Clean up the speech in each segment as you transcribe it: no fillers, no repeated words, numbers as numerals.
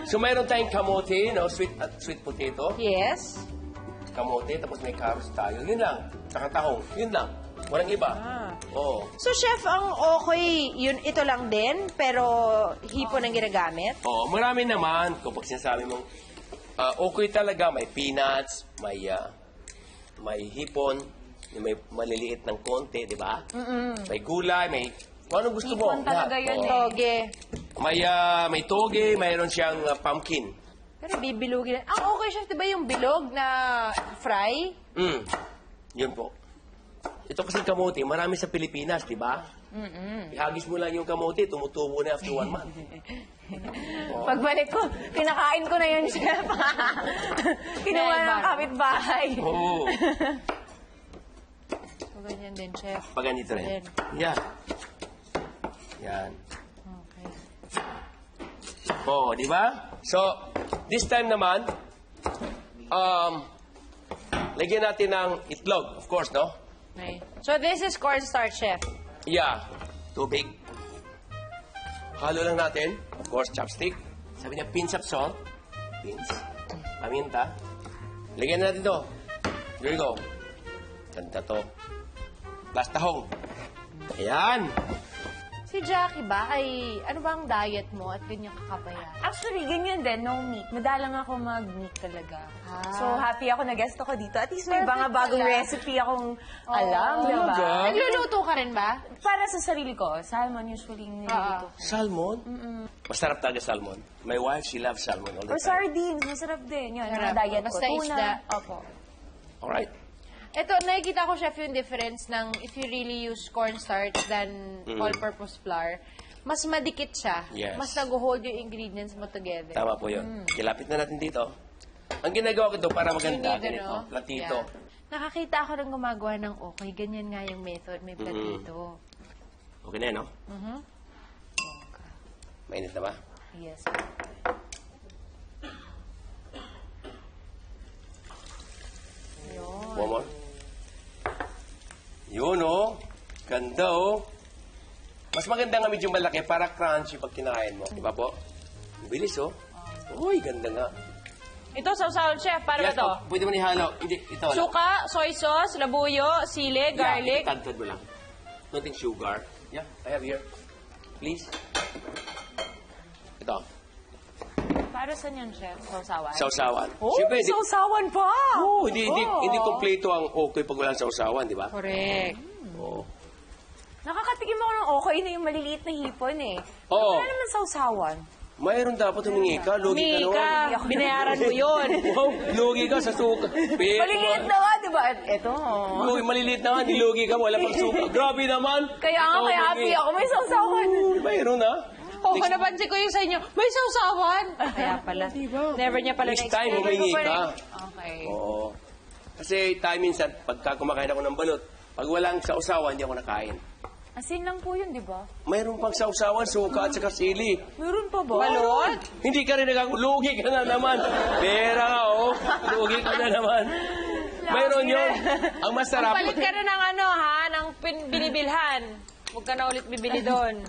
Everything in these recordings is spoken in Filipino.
So, mayroon tayong kamote, no? Sweet potato. Yes. Kamote, tapos may carrots tayo. Yun lang. Saka tahong. Yun lang. Walang iba. Oo. So, chef, ang okay, yun, ito lang din, pero hipon ang ginagamit? Oo, marami naman. Kapag sinasabi mong okay talaga, may peanuts, may hipon, may maliliit ng konti, di ba? May gulay, may... Kung anong gusto mo. Hipon talaga yun eh. Toge. May toge, mayroon siyang pumpkin. Pero bibilugin. Ang okay, chef, di ba yung bilog na fry? Yun po. Ito kasi kamote, marami sa Pilipinas, di ba? Ihagis mo lang yung kamote, tumutubo na after 1 month. Pagbalik ko, kinakain ko na yun, chef. Kinuha ng kapitbahay. Oo. So, ganyan din, chef. Pag ganito rin. Yeah. Yan. Okay. Oo, di ba? So, this time naman, lagyan natin ng itlog, of course, no? Okay. So, this is cornstarch, chef. Yeah. Tubig. Halo lang natin. Of course, chopstick. Sabi niya, pinch of salt. Pinch. Paminta. Lagyan natin to. Here we go. Ganda to. Plus tahong. Ayan. Si Jackie ba ay, ano ba ang diet mo at ganyan kakapaya? Actually, ganyan din, no meat. Madalang ako mag-meat talaga. So, happy ako na guest ako dito. At least may mga bagong recipe akong alam, di ba? Talaga? Nagluluto ka rin ba? Para sa sarili ko, salmon usually niluluto ko. Salmon? Masarap talaga salmon. My wife, she loves salmon all the Or time. sardines, masarap din. Yun, Sarap. mga diet ko. Basta isda. Opo. Alright. Ito, nakikita ko, chef, yung difference ng if you really use cornstarch than all-purpose flour. Mas madikit siya. Yes. Mas nag-hold yung ingredients mo together. Tama po yun. Kilapit na natin dito. Ang ginagawa ko ito para maganda. Ganito, Ganito. no? Platito. Yeah. Nakakita ako ng gumagawa ng okay. Ganyan nga yung method. May platito. Okay na yan, no? Mainit na ba? Yes. Yun. One more. Yun, oh. Ganda, oh. Mas maganda nga medyo malaki para crunchy pag kinakain mo. Di ba po? Bilis, oh. Uy, ganda nga. Ito, sausawan, chef. Paano ba Yes, to? oh, pwede mo ihalo. Hindi, ito lang. Suka, soy sauce, labuyo, sili, garlic. Yeah, itadtad mo lang. Nothing sugar. Yeah, I have here. Please. Ito. Para saan yan, chef? Sausawan? Sausawan. Oh, Siyempre, may sausawan pa! Oh, hindi kompleto ang okay pag walang sausawan, di ba? Correct. Oo. Nakakatikim ako ng okay na yung maliliit na hipon eh. Oo. Wala naman sausawan. Mayroon dapat humingi ka. Lugi ka naman. Mika, binayaran mo yun. Wow, lugi ka sa suka. Maliliit na nga, di ba? Ito. Lugi, maliliit na nga, nilugi ka, wala pang suka. Grabe naman. Kaya nga, Oh, kaya happy ako. May sausawan. Mayroon na. Oo, napansin ko yung sa inyo. May sausawan. Kaya pala. Never niya pala Next time, na-experience. humingi ka. Okay. Oo. Kasi tayo minsan, pagka kumakain ako ng balot, pag walang sausawan, hindi ako nakain. Asin lang po yun, di ba? Mayroon pang sausawan, suka at saka sili. Meron pa ba? Balot? Hindi ka rin lugi ka na naman. Pera ka, oh. Lugi ka na naman. Mayroon yun. Ang masarap. Palit ka na ng ano, ha? Ng binibilhan. Huwag ka na ulit bibili doon.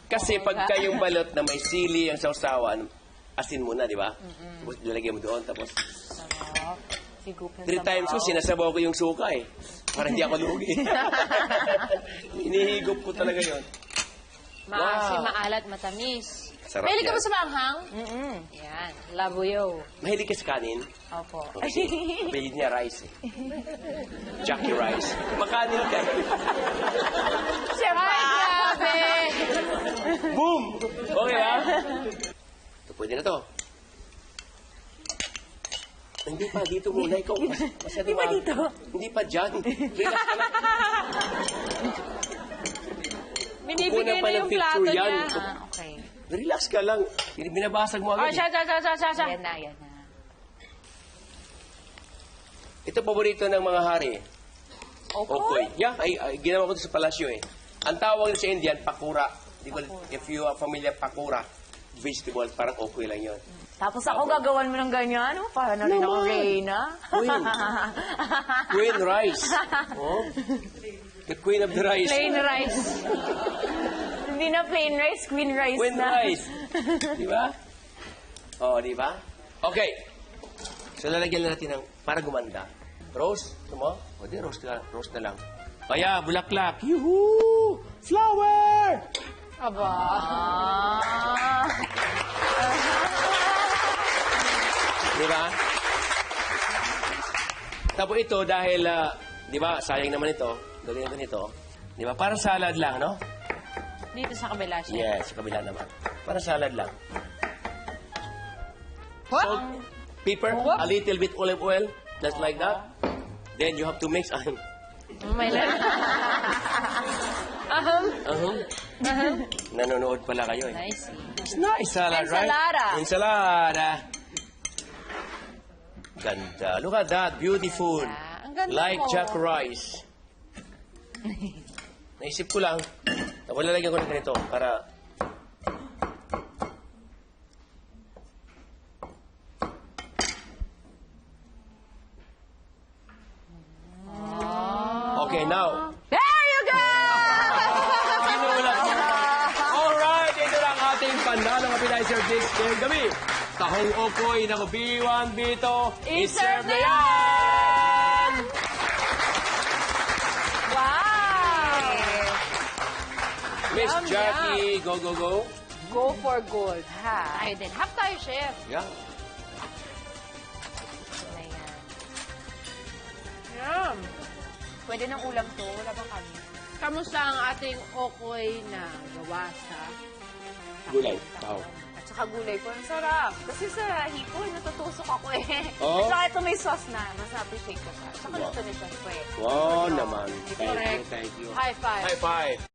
Kasi pagka yung balot na may sili, ang sausawan, asin muna, di ba? Tapos nilagay mo doon, tapos Sarap. Higupan 3 times ko, sinasabaw ko yung suka eh. Para hindi ako lugi. Inihigop ko talaga yun. Maasim, maalat, matamis. Sarap Mahilig ka yan. ba sa maanghang? Yan. Labuyo. Mahilig ka sa kanin? Opo. Kasi mahilig niya rice eh. Jackie rice. Makanin ka. Ay, grabe! Boom! Okay ha? Ito, pwede na to. Hindi pa, dito muna. Ikaw, masyado Di ba dito? Hindi pa dyan. Relax ka lang. Binibigay Kukunan pa na ng yung picture plato yan. niya. Okay. Relax ka lang. Binabasag mo Oh, agad. siya. Yan na, yan na. Ito paborito ng mga hari. Okay. Yeah, ginawa ko ito sa palasyo eh. Ang tawag sa Indian, pakura. Di ba, if you are familiar, pakura, vegetable, parang okay lang yun. Tapos ako gagawan mo ng ganyan, no? Para na rin ako Reyna. Queen rice. Oh. The queen of the rice. Plain rice. Hindi na plain rice, queen rice Queen na. rice. Di ba? Oh, di ba? Okay. So, lalagyan na natin ng, para gumanda. Rose, ito mo? O, di, rose na lang. O, yeah, bulaklak. Yuhu! Flower! Aba. Di ba? Tapos ito, dahil, di ba, sayang naman ito. Gawin ko nito. Di ba? Parang salad lang, no? Dito sa kabila siya. Yes, sa kabila naman. Parang salad lang. Salt, pepper, a little bit olive oil, just like that. Then you have to mix. May lang. Nanonood pala kayo eh. Nice. It's nice salad, right? Ensalada. Ensalada. Ganda. Look at that. Beautiful. Ang ganda Like mo. Jack Rice. Naisip ko lang. Wala lagyan ko ng ganito para... Okay, now. There you go! Sinulat mo. Alright, ito lang ating pandalang appetizer dish ngayong gabi. Tahong okoy na B1, B2. I-serve na yan! Wow! Miss Yum, Jackie, go, go, go. Go for gold. Ha? Tayo din. Half tayo, chef. Yeah. Ayan. Yum! Pwede ng ulam to. Wala bang kami? Kamusta ang ating okoy na gawa sa... Gulay. Wow. At saka gulay ko. Ang sarap. Kasi sa hipon, natutusok ako eh. Oh? At saka ito may sauce na. Mas appreciate ko siya. Saka Wow. luto ni Chef Pwede. Wow naman. Correct. Thank you. High five. High five.